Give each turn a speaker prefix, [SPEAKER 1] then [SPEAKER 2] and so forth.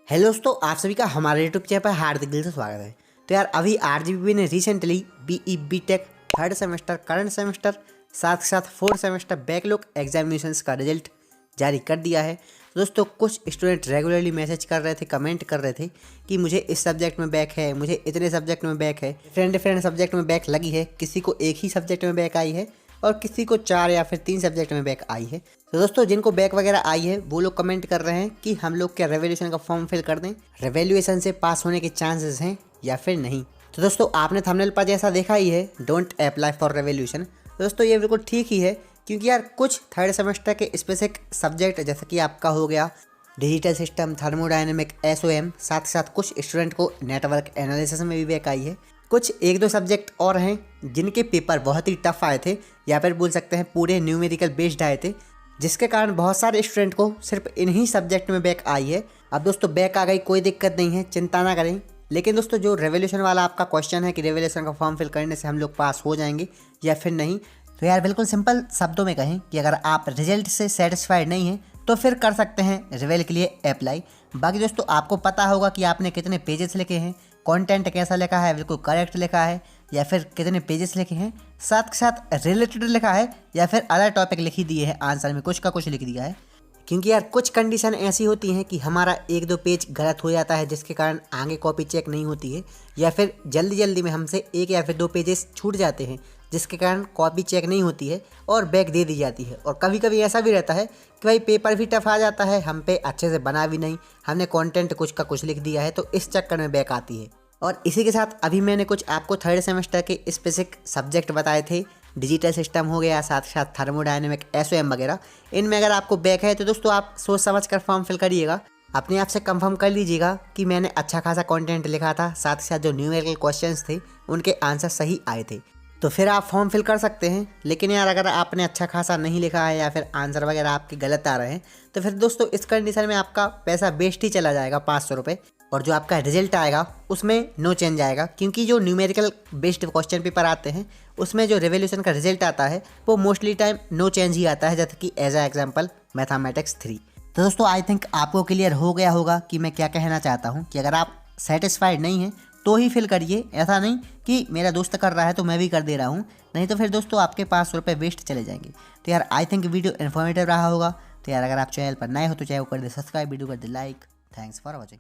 [SPEAKER 1] Hello दोस्तों, आप सभी का हमारे यूट्यूब चैनल पर हार्दिक दिल से स्वागत है। तो यार अभी आरजीबीपी ने recently BE BTech third semester current semester साथ साथ फोर्थ सेमेस्टर बैकलॉग एग्जामिनेशंस का रिजल्ट जारी कर दिया है। तो दोस्तों कुछ स्टूडेंट रेगुलरली मैसेज कर रहे थे, कमेंट कर रहे थे कि मुझे इस सब्जेक्ट में बैक है, मुझे इतने सब्जेक्ट में बैक है, डिफरेंट सब्जेक्ट में बैक लगी है। किसी को एक ही सब्जेक्ट में बैक आई है और किसी को 4 या फिर 3 सब्जेक्ट में बैक आई है। तो दोस्तों जिनको बैक वगैरह आई है वो लोग कमेंट कर रहे हैं कि हम लोग क्या रेवोल्यूशन का फॉर्म फिल कर दें, रेवोल्यूशन से पास होने के चांसेस हैं या फिर नहीं। तो दोस्तों आपने थंबनेल पर जैसा देखा ही है, डोंट अप्लाई फॉर रेवोल्यूशन। दोस्तों ये बिल्कुल ठीक ही है, क्योंकि यार कुछ थर्ड सेमेस्टर के स्पेसिफिक सब्जेक्ट जैसे कि आपका हो गया डिजिटल सिस्टम, थर्मोडायनेमिक, एसओएम, साथ साथ कुछ स्टूडेंट को नेटवर्क एनालिसिस में भी बैक आई है। कुछ एक दो सब्जेक्ट और हैं जिनके पेपर बहुत ही टफ आए थे या फिर बोल सकते हैं पूरे न्यूमेरिकल बेस्ड आए थे, जिसके कारण बहुत सारे स्टूडेंट को सिर्फ इन्हीं सब्जेक्ट में बैक आई है। अब दोस्तों बैक आ गई, कोई दिक्कत नहीं है, चिंता ना करें। लेकिन दोस्तों जो रेवोल्यूशन वाला आपका क्वेश्चन है कि रेवोल्यूशन का फॉर्म फिल करने से हम लोग पास हो जाएंगे या फिर नहीं, तो यार बिल्कुल सिंपल शब्दों में कहें कि अगर आप रिजल्ट से सेटिस्फाइड नहीं हैं तो फिर कर सकते हैं रिवेल के लिए अप्लाई। बाकी दोस्तों आपको पता होगा कि आपने कितने पेजेस लिखे हैं, कंटेंट कैसा लिखा है, बिल्कुल करेक्ट लिखा है या फिर कितने पेजेस लिखे हैं, साथ साथ रिलेटेड लिखा है या फिर अलग टॉपिक लिख दिए हैं, आंसर में कुछ का कुछ लिख दिया है। क्योंकि यार कुछ कंडीशन ऐसी होती हैं कि हमारा एक दो पेज गलत हो जाता है, जिसके कारण आगे कॉपी चेक नहीं होती है, या फिर जल्दी में हमसे एक या फिर 2 पेजेस छूट जाते हैं जिसके कारण कॉपी चेक नहीं होती है और बैक दे दी जाती है। और कभी कभी ऐसा भी रहता है कि भाई पेपर भी टफ आ जाता है, हम पे अच्छे से बना भी नहीं, हमने कंटेंट कुछ का कुछ लिख दिया है, तो इस चक्कर में बैक आती है। और इसी के साथ अभी मैंने कुछ आपको थर्ड सेमेस्टर के स्पेसिफिक सब्जेक्ट बताए थे, डिजिटल सिस्टम हो गया, साथ साथ थर्मोडायनेमिक, एसओएम वगैरह। इनमें अगर आपको बैक है तो दोस्तों आप सोच समझ कर फॉर्म फिल करिएगा, अपने आप से कंफर्म कर लीजिएगा कि मैंने अच्छा खासा कंटेंट लिखा था, साथ ही साथ जो न्यूमेरिकल क्वेश्चंस थे उनके आंसर सही आए थे, तो फिर आप फॉर्म फिल कर सकते हैं। लेकिन यार अगर आपने अच्छा खासा नहीं लिखा है या फिर आंसर वगैरह आपके गलत आ रहे हैं तो फिर दोस्तों इस कंडीशन में आपका पैसा वेस्ट ही चला जाएगा, 500 रुपये। और जो आपका रिजल्ट आएगा उसमें नो चेंज आएगा, क्योंकि जो न्यूमेरिकल बेस्ड क्वेश्चन पेपर आते हैं उसमें जो रेवोल्यूशन का रिजल्ट आता है वो मोस्टली टाइम नो चेंज ही आता है, जैसे कि एज अ एग्जाम्पल मैथमेटिक्स 3। तो दोस्तों आई थिंक आपको क्लियर हो गया होगा कि मैं क्या कहना चाहता हूँ, कि अगर आप सेटिस्फाइड नहीं हैं तो ही फिल करिए। ऐसा नहीं कि मेरा दोस्त कर रहा है तो मैं भी कर दे रहा हूँ, नहीं तो फिर दोस्तों आपके 500 रुपये वेस्ट चले जाएंगे। तो यार आई थिंक वीडियो इन्फॉर्मेटिव रहा होगा। तो यार अगर आप चैनल पर नए हो तो चैनल को कर दे सब्सक्राइब, वीडियो कर they like. Thanks for watching.